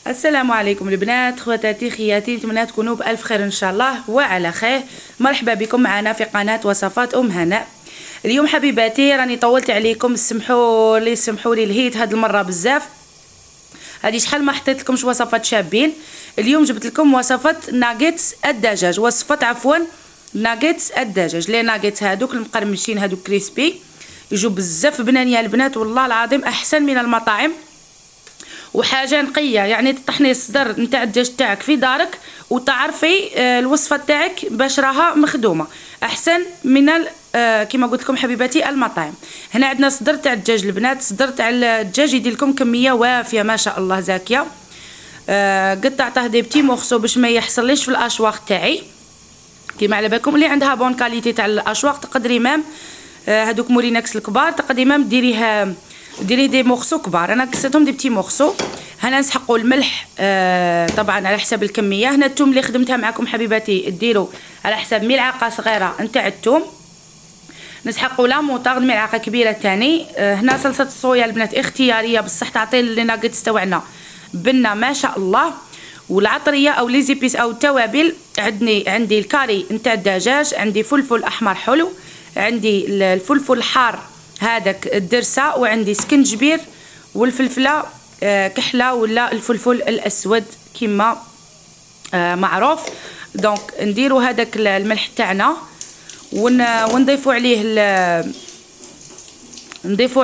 السلام عليكم البنات، خواتاتي خياتي، نتمنى تكونوا بالف خير ان شاء الله وعلى خير. مرحبا بكم معنا في قناه وصفات هناء. اليوم حبيباتي راني طولت عليكم، سمحوا لي لهيت هاد المره بزاف. هذه شحال ما حطيت لكمش وصفات شابين. اليوم جبت لكم وصفه ناغيتس الدجاج، ناغيتس الدجاج. لي ناغيتس هادوك المقرمشين هادوك كريسبي يجوا بزاف بنان يا البنات، والله العظيم احسن من المطاعم وحاجه نقيه. يعني تطحني الصدر نتاع الدجاج تاعك في دارك وتعرفي الوصفه تاعك باش راها مخدومه احسن من كما قلت لكم حبيباتي المطاعم. هنا عندنا صدر تاع الدجاج البنات، صدر تاع الدجاج يدير لكم كميه وافيه ما شاء الله زاكيه. قطعته دي بتي مورسو باش ما يحصليش في الاشواق تاعي. كيما على بالكم اللي عندها بون كاليتي تاع الاشواق تقدري مام هذوك مورينكس الكبار تقدري مام ديري دي مورسو كبار. انا قصيتهم دي بتي مورسو. هنا نسحقوا الملح طبعا على حسب الكميه. هنا الثوم اللي خدمتها معكم حبيباتي ديروا على حسب ملعقه صغيره نتاع الثوم. نسحقوا لا موطارد ملعقه كبيره ثاني. هنا صلصه الصويا البنات اختياريه بصح تعطي لي ناغيتس تاعنا بنه ما شاء الله. والعطريه او لي زيبيس او التوابل عندي الكاري نتاع الدجاج، عندي فلفل احمر حلو، عندي الفلفل الحار هذاك الدرسه، وعندي سكنجبير والفلفله كحله ولا الفلفل الاسود كما معروف. دونك نديروا هذاك الملح تاعنا ونضيفوا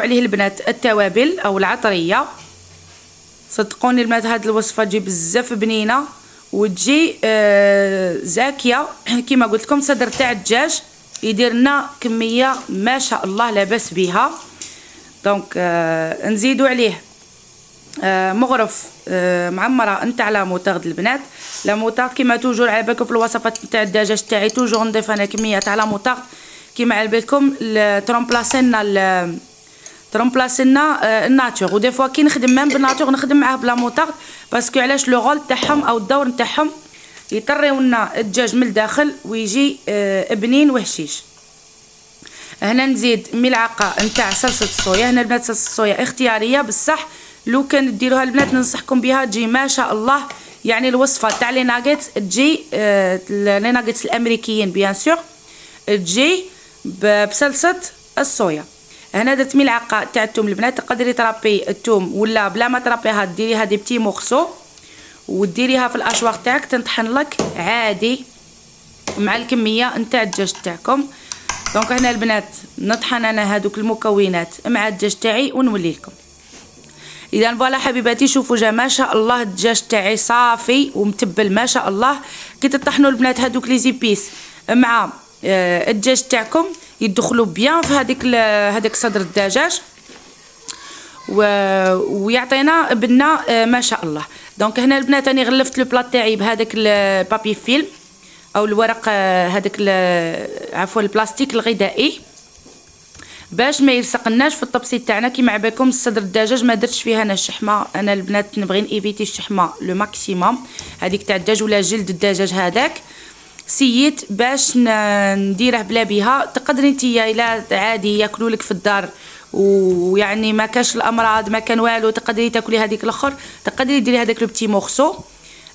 عليه البنات التوابل او العطريه. صدقوني البنات هاد الوصفه تجي بزاف بنينه وتجي زاكيه. كما قلت لكم صدر تاع الدجاج يدير لنا كميه ما شاء الله لا باس بها. دونك نزيدوا عليه مغرف معمره نتاع لا موطارد البنات. لا موطارد كيما توجور على بالكم في الوصفات نتاع الدجاج تاعي توجور نضيف انا كميه تاع لا موطارد كيما على بالكم ترومبلاسينا الناتور. ودي فوا كي نخدم مام بالناتور نخدم معاه بلا موطارد باسكو علاش لو رول تاعهم او الدور نتاعهم يطريو لنا الدجاج من الداخل ويجي بنين وهشيش. هنا نزيد ملعقه نتاع صلصه الصويا. هنا البنات صلصه الصويا اختياريه بصح لو كان ديروها البنات ننصحكم بها تجي ما شاء الله. يعني الوصفه تاع لي ناغيتس تجي لي ناغيتس الامريكيين بيان سور تجي بصلصه الصويا. هنا درت ملعقه تاع الثوم البنات، تقدري ترابي الثوم ولا بلا ما ترابيها ديريها دي بتي مورسو وديريها في الاشواق تاعك تنطحن لك عادي مع الكميه نتاع الدجاج تاعكم. دونك هنا البنات نطحن انا هذوك المكونات مع الدجاج تاعي ونولي لكم. اذا فوالا حبيباتي شوفوا جا ما شاء الله الدجاج تاعي صافي ومتبل ما شاء الله. كي تطحنوا البنات هذوك لي زيبيس مع الدجاج تاعكم يدخلوا بيان في هذاك صدر الدجاج ويعطينا بنه ما شاء الله. دونك هنا البنات راني غلفت لو بلاط تاعي بهذاك البابي فيلم او الورق هذاك عفوا البلاستيك الغذائي باش ما يلصقناش في الطبسي تاعنا. كيما عبالكم الصدر الدجاج ما درتش فيها انا الشحمه. انا البنات نبغي نيفيتي الشحمه لو ماكسيموم هذيك تاع الدجاج ولا جلد الدجاج هذاك سييت باش نديره بلا بها. تقدري نتيا الا عادي ياكلوا لك في الدار ويعني ما كاش الامراض ما كان والو تقدري تاكلي هذيك الاخر، تقدري ديري هذاك لو بتي مورسو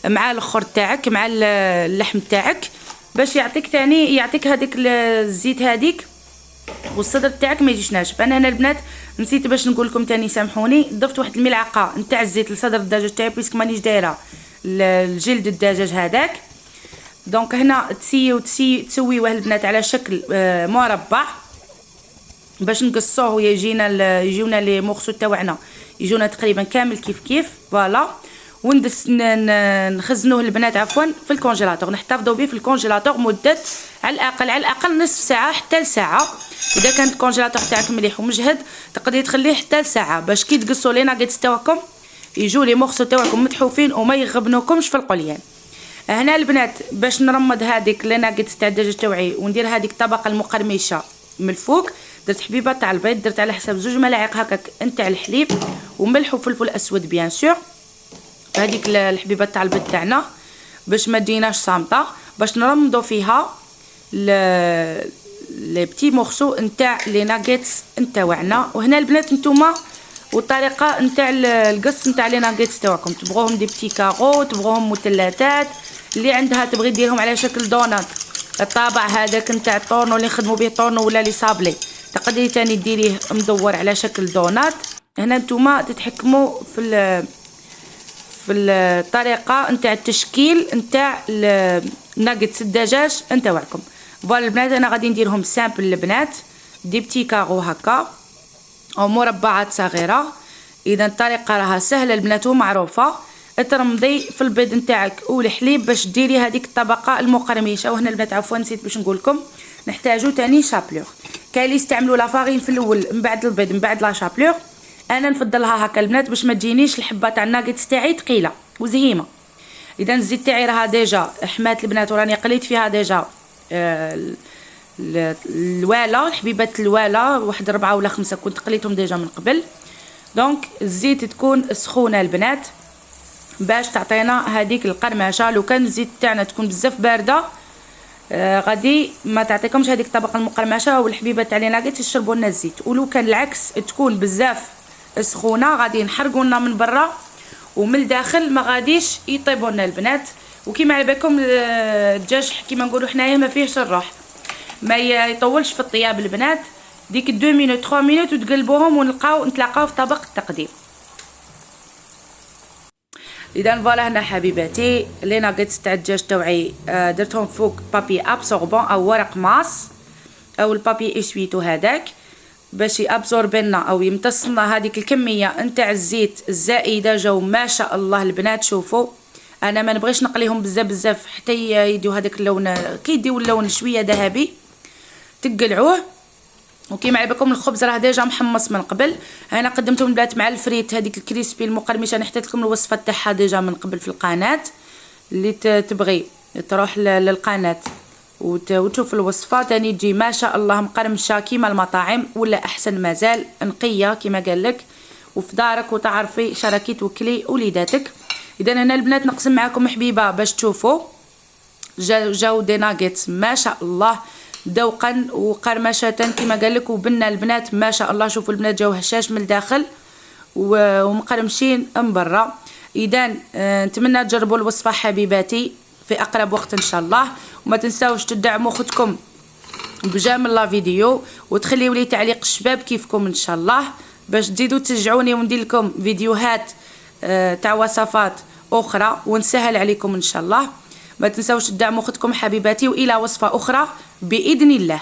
مع الاخر تاعك مع اللحم تاعك باش يعطيك ثاني يعطيك هذيك الزيت هذيك والصدر تاعك ما يجيش ناشف. انا هنا البنات نسيت باش نقول لكم ثاني سامحوني، ضفت واحد الملعقه نتاع الزيت لصدر الدجاج تاعي بيسك مانيش دايره الجلد الدجاج هذاك. دونك هنا تسويوه البنات على شكل مربع باش نقصوه يجيونا لي مورسو تاعنا يجونا تقريبا كامل كيف فوالا. نخزنوه البنات عفوا في الكونجيلاتور، نحتفظوا به في الكونجيلاتور مده على الاقل نصف ساعه حتى لساعه. اذا كان الكونجيلاتور تاعك مليح ومجهد تقدري تخليه حتى لساعه باش كي تقصوا لي ناغيتس تاعكم يجوا لي مورسو تاعكم متحوفين وما يغبنوكمش في القليان. هنا البنات باش نرمض هذيك لي ناغيتس تاع الدجاج تاعي وندير هذيك الطبقه المقرمشه من الفوق، درت حبيبه تاع البيض، درت على حساب 2 ملاعق هكاك نتاع الحليب وملح وفلفل اسود بيان سور. هذيك الحبيبه تاع البيض تاعنا باش ما تجيناش صامته باش نرمضوا فيها لي بتي مورسو نتاع لي ناغيتس نتاعنا. وهنا البنات نتوما والطريقه نتاع القص نتاع لي ناغيتس تاعكم، تبغوهم دي بتي كارو، تبغوهم مثلثات، اللي عندها تبغي ديرهم على شكل دونات. الطابع هذاك نتاع الطورنو اللي نخدموا به طورنو ولا لي صابلي، تقدري تاني ديريه مدور على شكل دونات. هنا نتوما تتحكموا في الطريقه نتاع التشكيل نتاع الناغيتس الدجاج نتاعكم. فوالا البنات انا غادي نديرهم سامبل البنات، دي بتي كارو هكا او مربعات صغيره. اذا الطريقه راها سهله البنات ومعروفه. ترمضي في البيض نتاعك والحليب باش ديري هذيك الطبقه المقرمشه. وهنا البنات عفوا نسيت باش نقول لكم نحتاجو تاني شابلور. كاين اللي يستعملوا لا فارين في الاول من بعد البيض من بعد لا شابلور، انا نفضلها هكا البنات باش ما تجينيش الحبه تاع الناغيتس تاعي ثقيله وزهيمه. اذا الزيت تاعي راها ديجا حمات البنات وراني قليت فيها ديجا الوالا الحبيبات الوالا واحد 4 ولا 5 كنت قليتهم ديجا من قبل. دونك الزيت تكون سخونه البنات باش تعطينا هذيك القرمشه. لو كان الزيت تاعنا تكون بزاف بارده غادي ما تعطيكمش هذيك الطبقه المقرمشه والحبيبات تاع لي ناغيتس يشربوا لنا الزيت. ولو كان العكس تكون بزاف سخونه غادي نحرقوا لنا من برا ومن الداخل ما غاديش يطيبوا لنا البنات. وكيما على بالكم الدجاج كيما نقولوا حنايا ما فيهش الروح، ما يطولش في الطياب البنات. ديك 2 مينوت 3 مينوت وتقلبوهم ونتلاقاو في طبق التقديم. اذا فوالا هنا حبيباتي لي ناغيتس تاع الدجاج تاوعي درتهم فوق بابي ابسوربون او ورق ماس او البابي اسويتو هذاك باش يابزوربي لنا او يمتص لنا هذيك الكميه نتاع الزيت الزائده. جاو ما شاء الله البنات شوفوا، انا ما نبغيش نقليهم بزاف حتى يديو هذاك اللون، كي يديو اللون شويه ذهبي تقلعوه. وكيما على بالكم الخبز راه ديجا محمص من قبل. انا قدمتهم البنات مع الفريت هذيك الكريسبي المقرمشه. انا حطيت لكم الوصفه تاعها ديجا من قبل في القناه، اللي تبغي تروح للقناه وتشوف الوصفه تاني تجي ما شاء الله مقرمشه كيما المطاعم ولا احسن مازال نقيه كيما قال لك وفي دارك وتعرفي شراكي توكلي وليداتك. اذا هنا البنات نقسم معكم حبيبه باش تشوفوا جاو دي ناغيتس ما شاء الله ذوقا وقرمشه كما قال لك وبنا البنات ما شاء الله. شوفوا البنات جاو هشاش من الداخل ومقرمشين من برا. اذا نتمنى تجربوا الوصفه حبيباتي في اقرب وقت ان شاء الله. وما تنساوش تدعموا اختكم بجمال لا فيديو وتخليوا لي تعليق الشباب كيفكم ان شاء الله باش تزيدوا تشجعوني وندير لكم فيديوهات تاع وصفات اخرى ونسهل عليكم ان شاء الله. ما تنساوش تدعموا اختكم حبيباتي والى وصفه اخرى باذن الله.